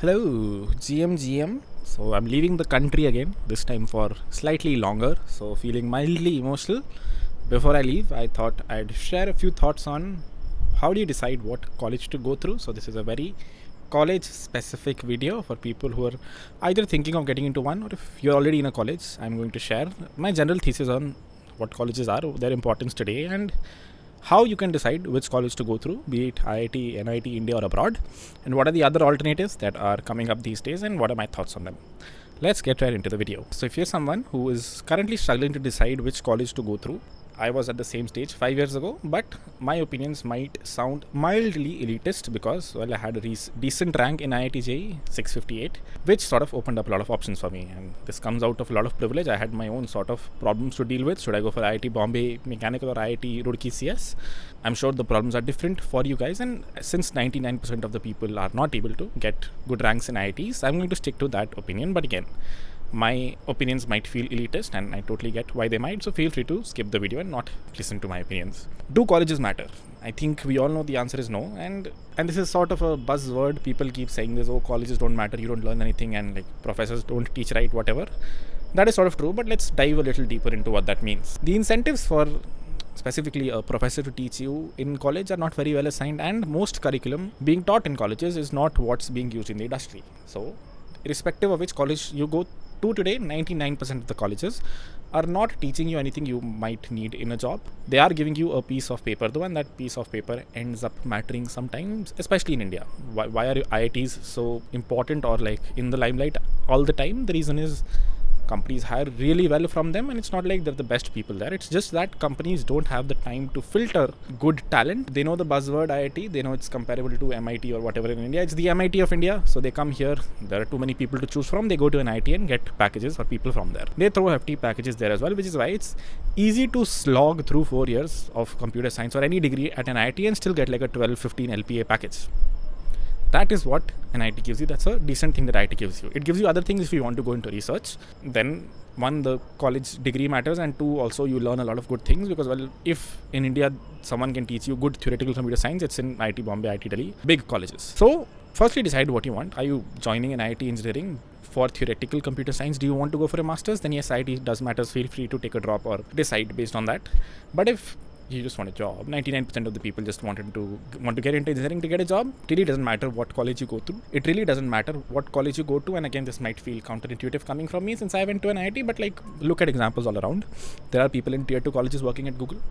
Hello, GM. So I'm leaving the country again, this time for slightly longer. So feeling mildly emotional. Before I leave, I thought I'd share a few thoughts on how do you decide what college to go through. So this is a very college specific video for people who are either thinking of getting into one or if you're already in a college. I'm going to share my general thesis on what colleges are, their importance today, and how you can decide which college to go through, be it IIT, NIT, India, or abroad, and what are the other alternatives that are coming up these days, and what are my thoughts on them. Let's get right into the video. So, if you're someone who is currently struggling to decide which college to go through, I was at the same stage 5 years ago, but my opinions might sound mildly elitist because, well, I had a decent rank in IIT JEE 658, which sort of opened up a lot of options for me. And this comes out of a lot of privilege. I had my own sort of problems to deal with. Should I go for IIT Bombay Mechanical or IIT Roorkee CS? I'm sure the problems are different for you guys. And since 99% of the people are not able to get good ranks in IITs, I'm going to stick to that opinion. But again, my opinions might feel elitist and I totally get why they might, so feel free to skip the video and not listen to my opinions. Do colleges matter? I think we all know the answer is no, and this is sort of a buzzword. People keep saying this, oh, colleges don't matter, you don't learn anything, and like professors don't teach right, whatever. That is sort of true, but let's dive a little deeper into what that means. The incentives for specifically a professor to teach you in college are not very well assigned, and most curriculum being taught in colleges is not what's being used in the industry. So irrespective of which college you go to today, 99% of the colleges are not teaching you anything you might need in a job. They are giving you a piece of paper though, and that piece of paper ends up mattering sometimes, especially in India. Why are IITs so important or like in the limelight all the time? The reason is companies hire really well from them, and it's not like they're the best people there. It's just that companies don't have the time to filter good talent. They know the buzzword IIT, they know it's comparable to MIT or whatever in India. It's the MIT of India, so they come here. There are too many people to choose from. They go to an IIT and get packages for people from there. They throw hefty packages there as well, which is why it's easy to slog through 4 years of computer science or any degree at an IIT and still get like a 12-15 LPA package. That is what an IIT gives you. That's a decent thing that IIT gives you. It gives you other things if you want to go into research. Then one, the college degree matters, and two, also you learn a lot of good things because, well, if in India someone can teach you good theoretical computer science, it's in IIT Bombay, IIT Delhi, big colleges. So firstly, decide what you want. Are you joining an IIT engineering for theoretical computer science? Do you want to go for a master's? Then yes, IIT does matter. Feel free to take a drop or decide based on that. But if you just want a job, 99% of the people just want to get into engineering to get a job. It really doesn't matter what college you go to. It really doesn't matter what college you go to. And again, this might feel counterintuitive coming from me since I went to an IIT, but like look at examples all around. There are people in tier 2 colleges working at Google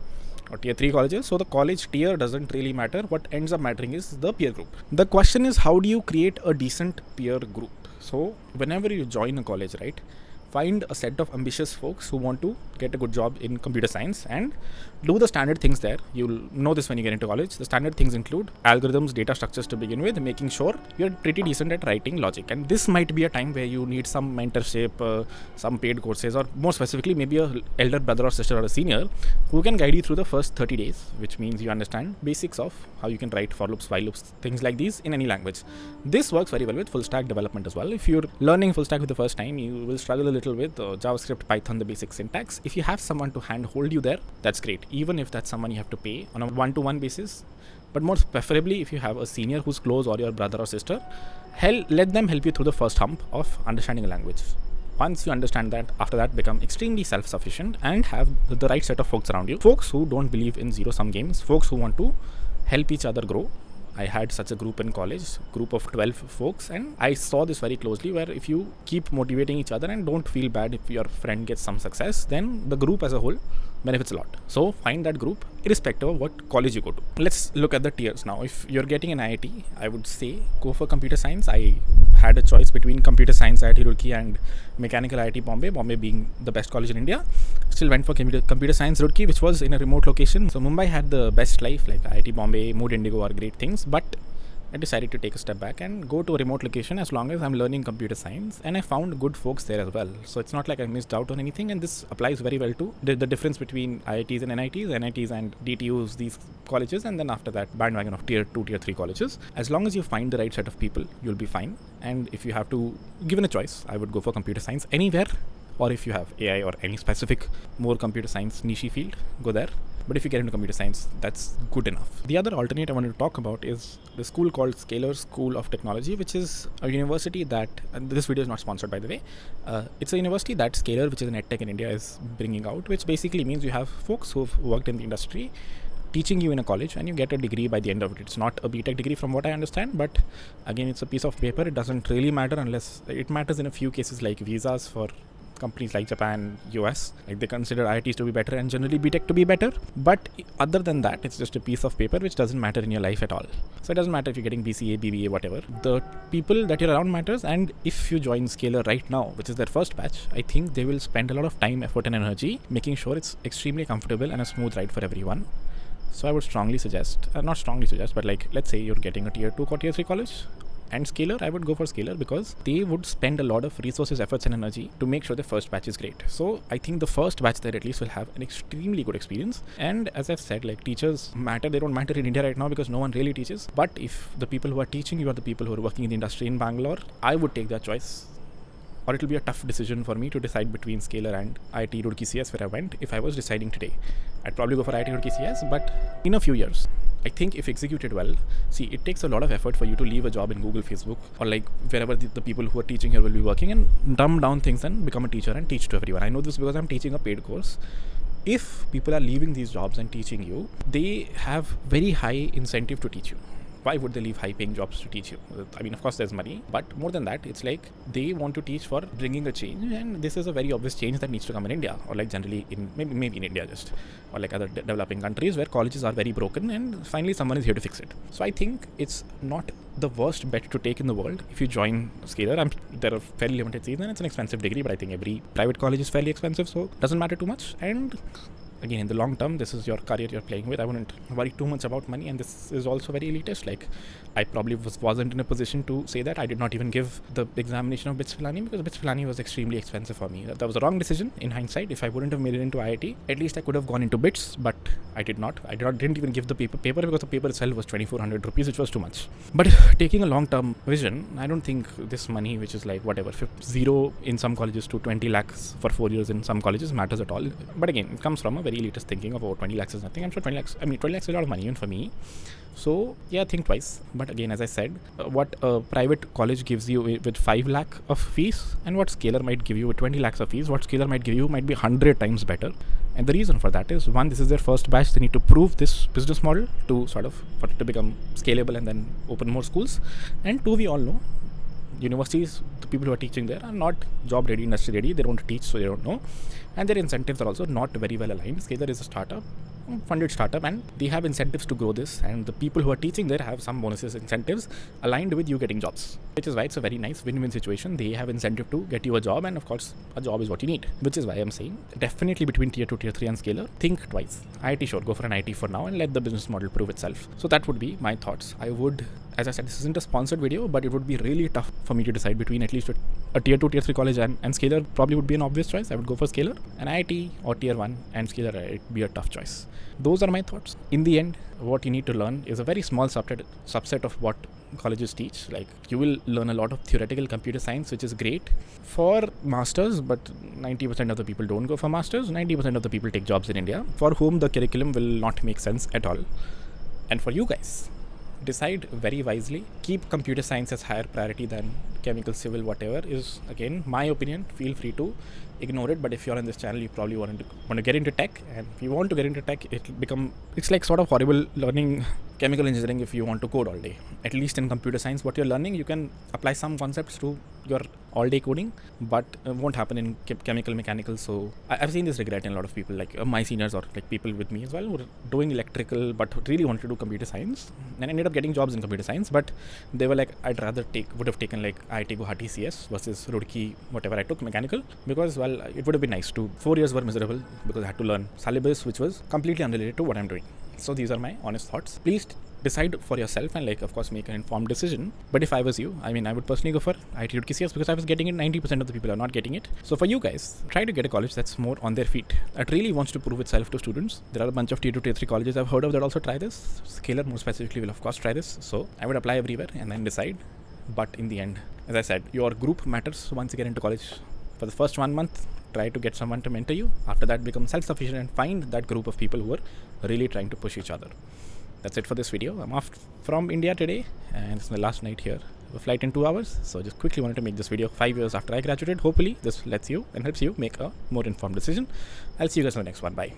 or tier 3 colleges. So the college tier doesn't really matter. What ends up mattering is the peer group. The question is, how do you create a decent peer group? So whenever you join a college, right, find a set of ambitious folks who want to get a good job in computer science and do the standard things there. You'll know this when you get into college. The standard things include algorithms, data structures to begin with, making sure you're pretty decent at writing logic. And this might be a time where you need some mentorship, some paid courses, or more specifically, maybe an elder brother or sister or a senior who can guide you through the first 30 days, which means you understand basics of how you can write for loops, while loops, things like these in any language. This works very well with full stack development as well. If you're learning full stack for the first time, you will struggle a little with JavaScript, Python, the basic syntax. If you have someone to hand hold you there, that's great. Even if that's someone you have to pay on a one-to-one basis, but more preferably if you have a senior who's close or your brother or sister, let them help you through the first hump of understanding a language. Once you understand that, after that, become extremely self-sufficient and have the right set of folks around you. Folks who don't believe in zero-sum games, folks who want to help each other grow. I had such a group in college, group of 12 folks, and I saw this very closely, where if you keep motivating each other and don't feel bad if your friend gets some success, then the group as a whole benefits a lot. So find that group irrespective of what college you go to. Let's look at the tiers now. If you're getting an IIT, I would say go for computer science. I had a choice between computer science IIT Roorkee and mechanical IIT Bombay, Bombay being the best college in India. Still went for computer science Roorkee, which was in a remote location. So Mumbai had the best life, like IIT Bombay, Mood Indigo are great things, but I decided to take a step back and go to a remote location as long as I'm learning computer science, and I found good folks there as well. So it's not like I missed out on anything, and this applies very well to the difference between IITs and NITs and DTUs, these colleges, and then after that bandwagon of tier 2, tier 3 colleges. As long as you find the right set of people, you'll be fine. And if you have to, given a choice, I would go for computer science anywhere or if you have AI or any specific more computer science niche field, go there. But if you get into computer science, that's good enough. The other alternate I wanted to talk about is the school called Scalar School of Technology, which is a university that, and this video is not sponsored by the way, it's a university that Scalar, which is an edtech in India, is bringing out, which basically means you have folks who've worked in the industry teaching you in a college and you get a degree by the end of it. It's not a BTech degree from what I understand, but again, it's a piece of paper. It doesn't really matter unless it matters in a few cases like visas for companies like Japan, US, like they consider IITs to be better and generally BTech to be better. But other than that, it's just a piece of paper which doesn't matter in your life at all. So it doesn't matter if you're getting BCA, BBA, whatever. The people that you're around matters, and if you join Scalar right now, which is their first batch, I think they will spend a lot of time, effort and energy making sure it's extremely comfortable and a smooth ride for everyone. So I would strongly suggest, not strongly suggest, but like let's say you're getting a tier 2 or tier 3 college, and Scalar, I would go for Scalar because they would spend a lot of resources, efforts and energy to make sure the first batch is great. So I think the first batch there at least will have an extremely good experience. And as I've said, like teachers matter. They don't matter in India right now because no one really teaches. But if the people who are teaching you are the people who are working in the industry in Bangalore, I would take that choice. Or it will be a tough decision for me to decide between Scalar and IIT Roorkee CS where I went. If I was deciding today, I'd probably go for IIT Roorkee CS, but in a few years, I think if executed well, see, it takes a lot of effort for you to leave a job in Google, Facebook, or like wherever the people who are teaching here will be working, and dumb down things and become a teacher and teach to everyone. I know this because I'm teaching a paid course. If people are leaving these jobs and teaching you, they have very high incentive to teach you. Why would they leave high paying jobs to teach you? I mean, of course there's money, but more than that, it's like they want to teach for bringing a change, and this is a very obvious change that needs to come in India, or like generally in maybe in India just, or like other developing countries where colleges are very broken and finally someone is here to fix it. So I think it's not the worst bet to take in the world if you join Scalar. There are fairly limited seats and it's an expensive degree, but I think every private college is fairly expensive, so it doesn't matter too much. And again, in the long term, this is your career you're playing with. I wouldn't worry too much about money, and this is also very elitist. Like, I probably wasn't in a position to say that. I did not even give the examination of BITS Pilani because BITS Pilani was extremely expensive for me. That was a wrong decision in hindsight. If I wouldn't have made it into IIT, at least I could have gone into BITS, but I did not. Didn't even give the paper because the paper itself was 2,400 rupees, which was too much. But taking a long-term vision, I don't think this money, which is like whatever, 0 in some colleges to 20 lakhs for 4 years in some colleges, matters at all. But again, it comes from a very elitist thinking of 20 lakhs is nothing. I'm sure 20 lakhs is a lot of money even for me. So yeah, think twice. But again, as I said, what a private college gives you with 5 lakh of fees and what Scalar might give you with 20 lakhs of fees, what Scalar might give you might be 100 times better. And the reason for that is, one, this is their first batch. They need to prove this business model for it to become scalable and then open more schools. And two, we all know universities, the people who are teaching there are not job ready, industry ready. They don't teach, so they don't know. And their incentives are also not very well aligned. Scalar is a startup, funded startup, and they have incentives to grow this, and the people who are teaching there have some bonuses, incentives aligned with you getting jobs, which is why it's a very nice win-win situation. They have incentive to get you a job, and of course a job is what you need, which is why I'm saying definitely between tier 2, tier 3 and Scalar, think twice. IIT, sure, go for an IIT for now and let the business model prove itself. So that would be my thoughts. I would, as I said, this isn't a sponsored video, but it would be really tough for me to decide between at least a tier 2, tier 3 college and Scalar probably would be an obvious choice. I would go for Scalar. An IIT or tier 1 and Scalar, it would be a tough choice. Those are my thoughts. In the end, what you need to learn is a very small subset of what colleges teach. Like, you will learn a lot of theoretical computer science, which is great for masters, but 90% of the people don't go for masters. 90% of the people take jobs in India for whom the curriculum will not make sense at all. And for you guys, decide very wisely. Keep computer science as higher priority than chemical, civil, whatever is, again, my opinion. Feel free to ignore it, but if you're on this channel, you probably want to get into tech, and if you want to get into tech, it's like sort of horrible learning chemical engineering if you want to code all day. At least in computer science, what you're learning, you can apply some concepts to your all-day coding, but it won't happen in chemical, mechanical. So I've seen this regret in a lot of people, like my seniors or like people with me as well, who are doing electrical but really wanted to do computer science and ended up getting jobs in computer science. But they were like, I'd rather would have taken like IIT Guwahati CS versus Roorkee, whatever I took, mechanical, because, well, it would have been nice to. 4 years were miserable because I had to learn syllabus which was completely unrelated to what I'm doing. So these are my honest thoughts. Please decide for yourself and, like, of course, make an informed decision. But if I was you, I would personally go for IIT Roorkee CS because I was getting it. 90% of the people are not getting it. So for you guys, try to get a college that's more on their feet, that really wants to prove itself to students. There are a bunch of tier 2, tier 3 colleges I've heard of that also try this. Scalar more specifically will of course try this. So I would apply everywhere and then decide. But in the end, as I said, your group matters once you get into college. For the first 1 month, try to get someone to mentor you. After that, become self-sufficient and find that group of people who are really trying to push each other. That's it for this video. I'm off from India today, and it's my last night here. A flight in 2 hours, so just quickly wanted to make this video 5 years after I graduated. Hopefully this lets you and helps you make a more informed decision. I'll see you guys in the next one. Bye.